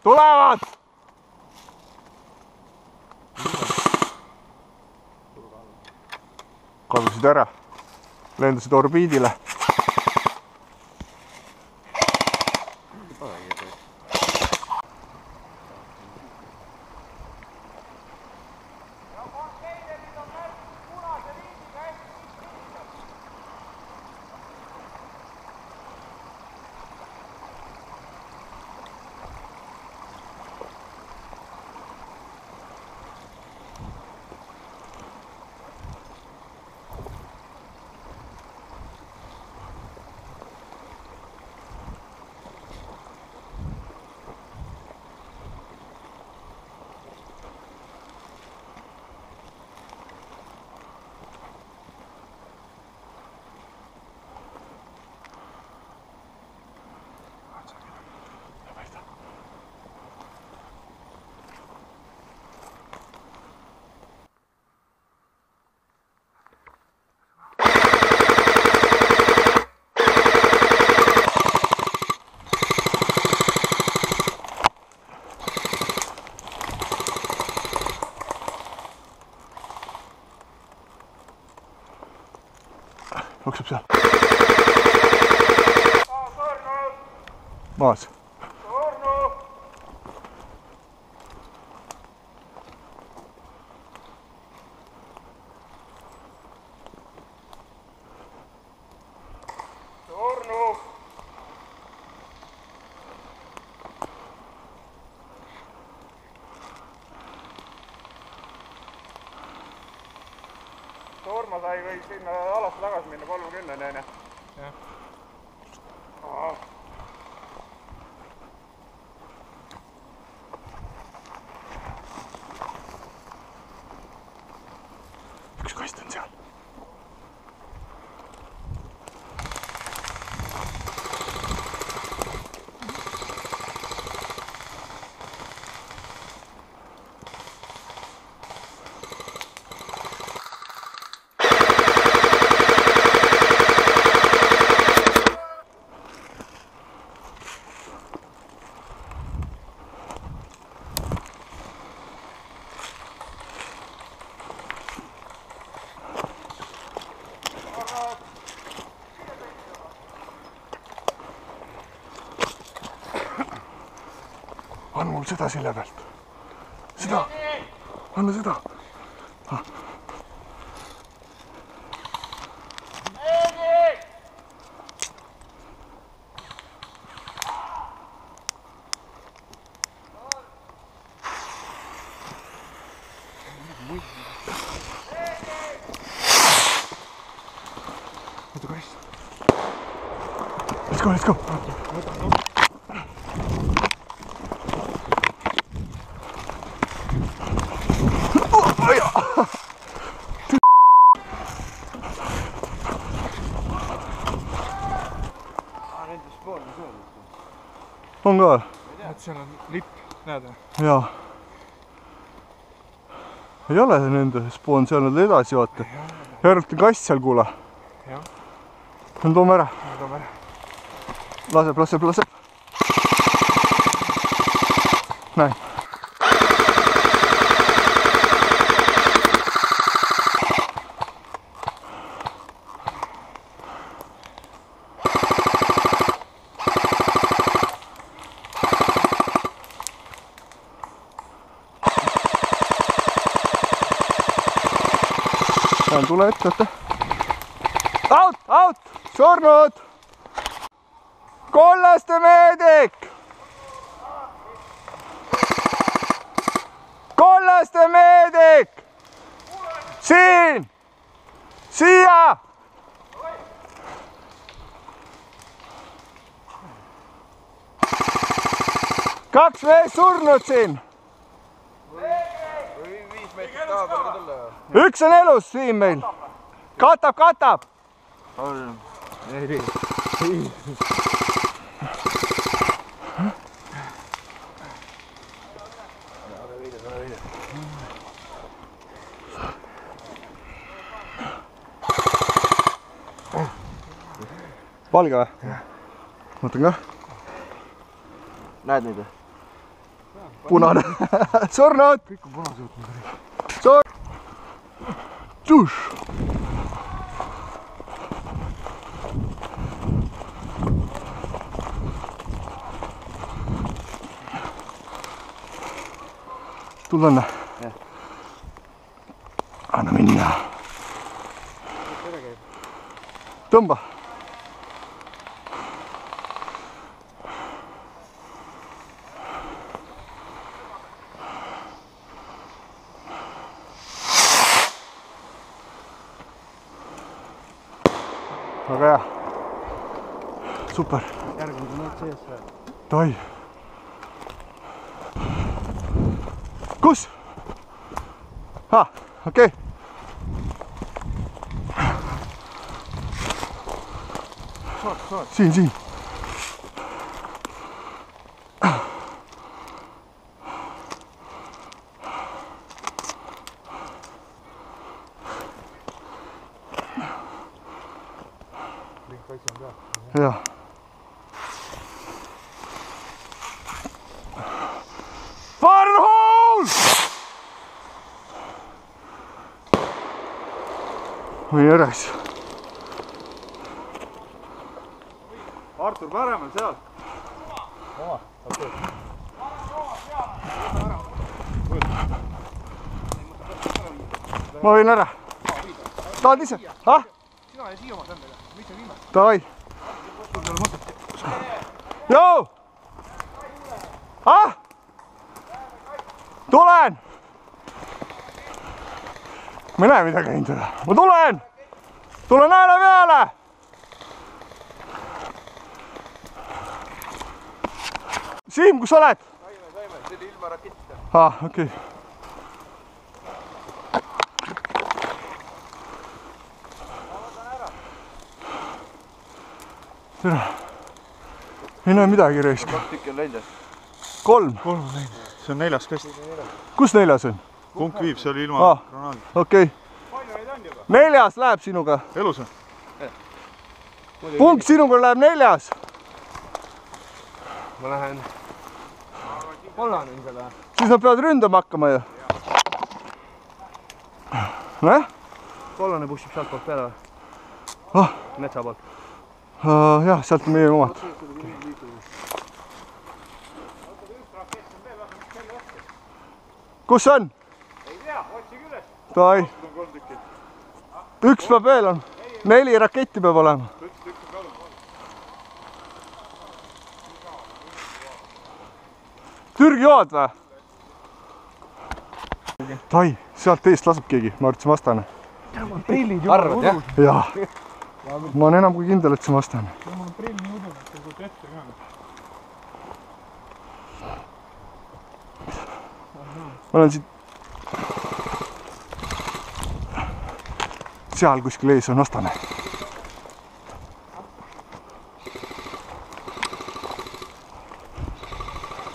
Tulevad! Kadusid ära. Lendasid orbiidile. Jookseb seal. Maas. Urma sai võiks sinna alasse tagasi minna 30 neene. Jah. Üks kast on seal. Anna mul seda selja pealt. Seda. Anna seda. Oota kaist. Let's go, let's go. On ka? Seal on lipp, näed? Jaa. Ei ole nende spoon, seal nad edasi vaata. Järgult on kast seal kuule. Toome ära. Laseb. Näin. Tule ette. Out! Surnud! Kollaste meedik! Kollaste meedik! Siin! Siia! Kaks meest surnud siin! Üks on elus siin meil. Katab. Valge või? Mõtlen ka. Näed neid või? punane. Surnud! Kõik on punase juhtnud. Tšuš! Tulda? Anna minna. Tõmba. Väga hea. Super. Järgmine on nüüd sees. Toi. Kus? Okei. Siin. Ja. Farhol! Või järjeks. Artur paremal seal. Ma võin ära. Tahad ise? Sina ja siia oma tõmbele. Mis on viimast? Davai. Joo! Tulen! Ma ei näe midagi käinud üle. Ma tulen! Tulen ääne peale! Siim, kus oled? Saime. See oli ilma rakettita. Okei. Tere. Ei näe midagi reisk. 2 tükki on läinud. 3. Kolm on läinud. See on 4. kast. Kus 4 on? Punk viib, see oli ilma granaadi. Okei. Palju neid on juba? 4 läheb sinuga. Elus on? Punk sinuga läheb 4. Ma lähen. Kollane on selle. Siis nad peavad ründama hakkama ju. Näe? Kollane pushib sealt poolt peale. Metsa poolt. Jah, sealt on meie omad. Kus on? Ei tea, otsige üles. Davai. Üks peab veel on. 4 raketti peab olema. Türgi jood või? Tai, sealt eest lasub keegi, ma arvasin vastane. Arvad jah? Jaa. Ma olen enam kui kindel, et see on vastane. Ma prilli muidu, et kuut ette ka. Ma olen siit... Seal kuskil ees on vastane.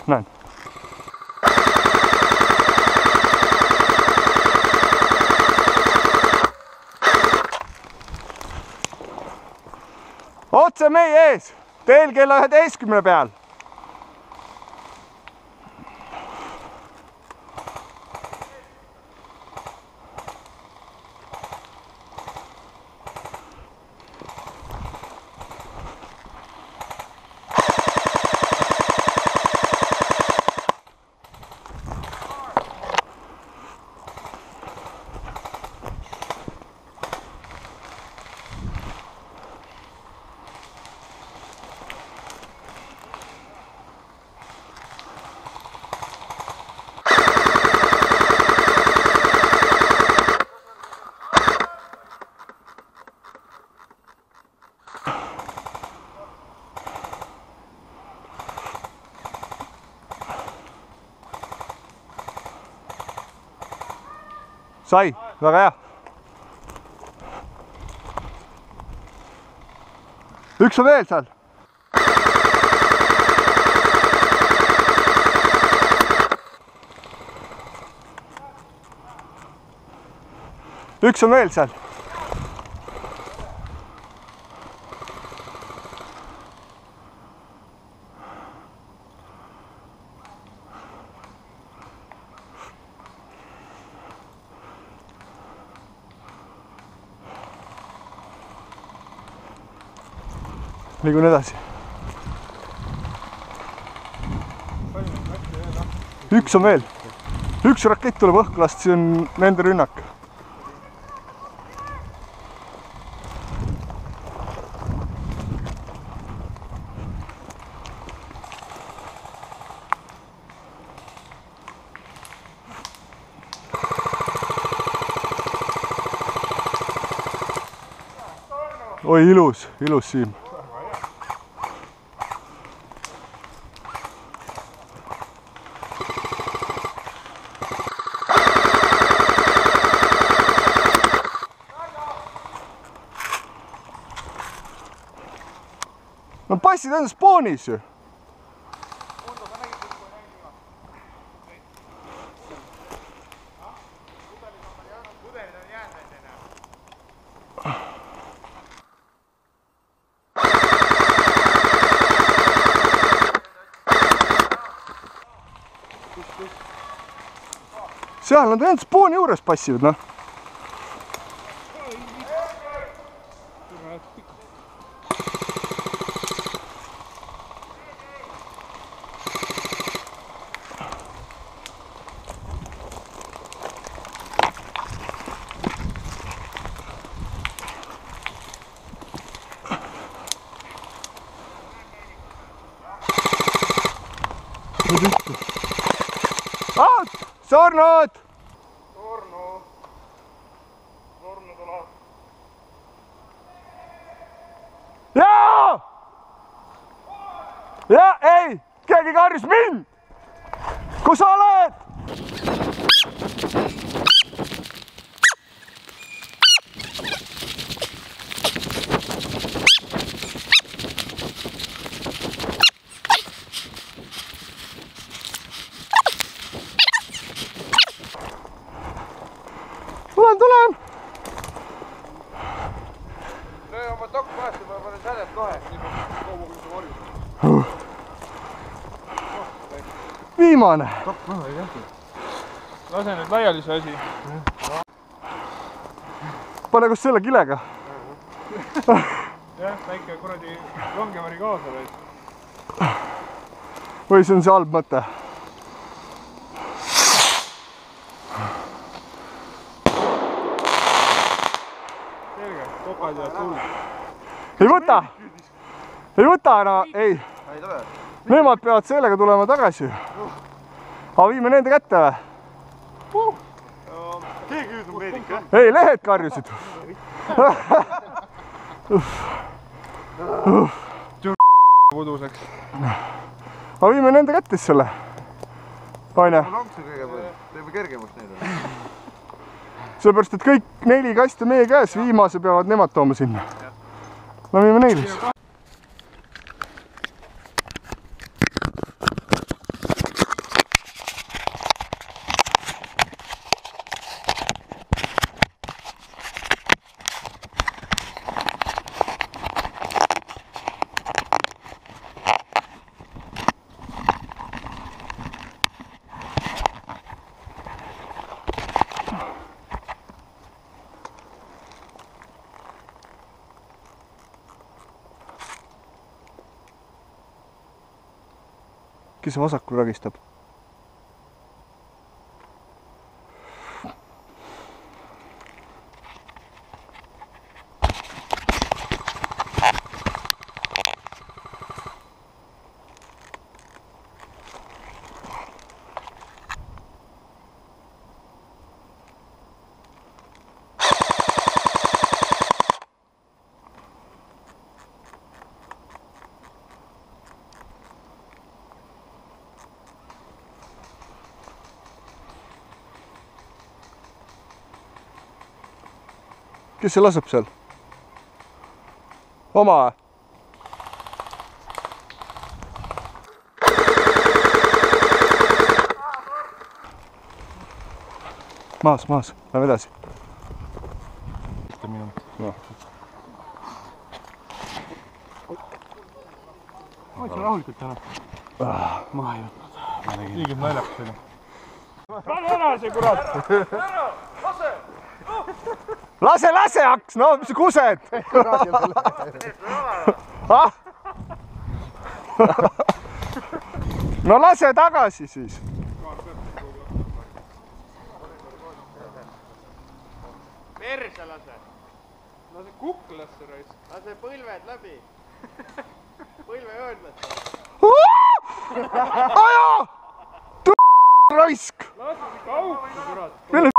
Näen. Otse meie ees, teel kella 11 peal. Sai, väga hea. Üks on veel seal. Üks on veel seal. liigun edasi. Üks on veel. Üks rakett tuleb õhku lasta, see on nende rünnak. Oi, ilus Siim. No passid on spoonis ju. Seal nad ainult spooni juures passivad, noh. Sornud! Sornu tuleb. Jaa! Ja, ei! Keegi karjus mind! Kus sa oled? Tulen! Löö oma tokk vastu, ma panen sädet kohe. Viimane! Tokk maha ei tehtud. Lase nüüd laiali see asi. Pane kus selle kilega. Jah, väike kuradi longevari kaasa või. Või see on see halb mõte? Selge, topad ja tuul. Ei võta! Ei võta enam, ei. Nemad peavad sellega tulema tagasi. Aga viime nende kätte või? Keegi hüüdub meedik, jah? Ei, lehed karjusid. Puduseks. Aga viime nende kätte selle. Aine. Lonksu kõigepealt, teeme kergemaks neile. Sellepärast, et kõik 4 kasti meie käes, viimase peavad nemad tooma sinna. No viime neile. Kes vasakul ragistab? Kes see laseb seal? Oma? Maas, lähme edasi. No. Hoidse rahulikult täna. Maha ei võtnud. Liigib naljakas oli. Pane ära see kurat! Lase, haks! No, mis sa kused? Ah? no lase tagasi siis. Perse lase. Lase kuklasse raisk. Lase põlved läbi. Põlvejoonlasse. aja! Raisk! Lase kaupa, kurat. Mille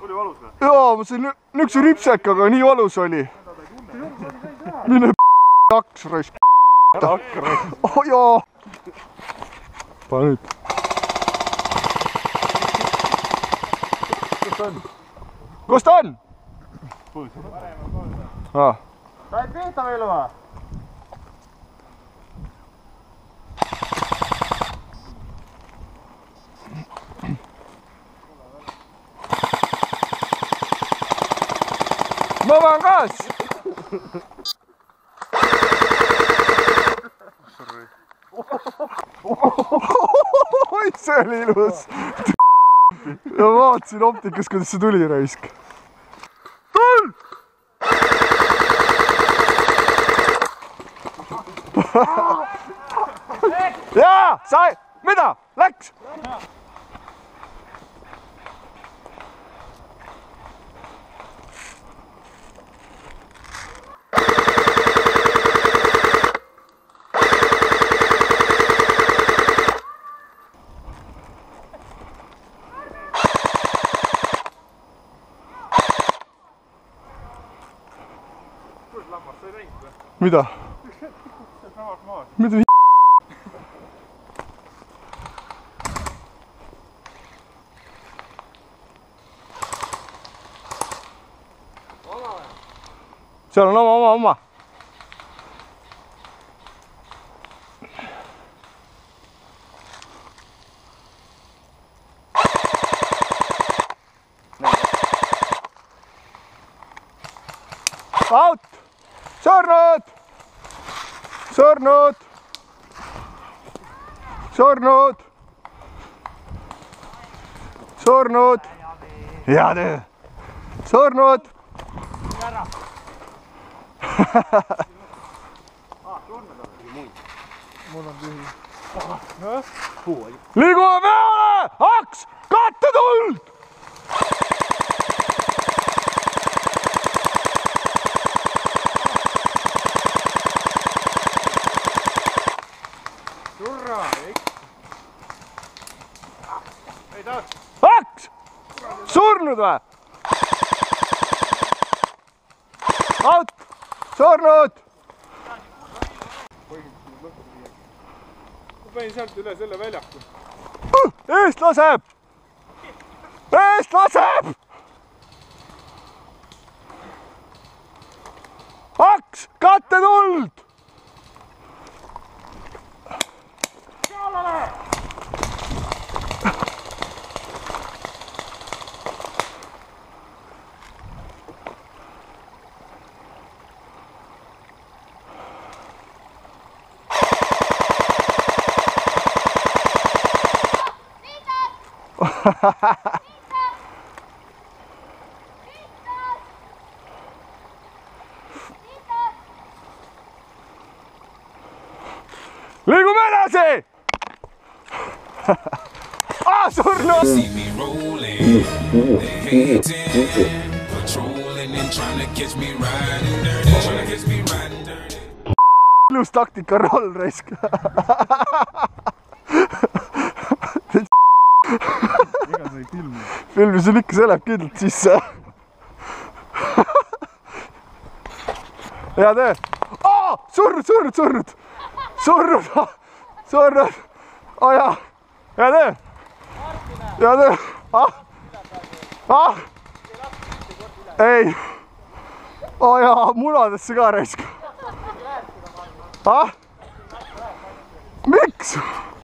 Oli valus või? jaa, ma sain niisuguse ripsekaga, nii valus oli. Mille kaks raisk. Ära hakka raisk. oh jaa. pane nüüd. kus ta on? Said pihta veel või? ma panen gaas. oi, see oli ilus. ja vaatasin optikas, kuidas see tuli raisk. tuld! jaa, sai, mida? Läks? mida? mida seal on oma. out! surnud! surnud! surnud! surnud! hea töö! surnud! liigume peale! aks! kattetuld! aks! surnud või? out! surnud! ma panin sealt üle selle väljaku. eest laseb! eest laseb! aks! kattetuld! liigume edasi! surnud! ilus taktika roll raisk. ega sa ei filmi. filmisin ikka, see läheb kindlalt sisse. hea töö. surnud! oh jaa, hea töö. hea töö. ei. oh jaa, munadesse ka raisk. miks?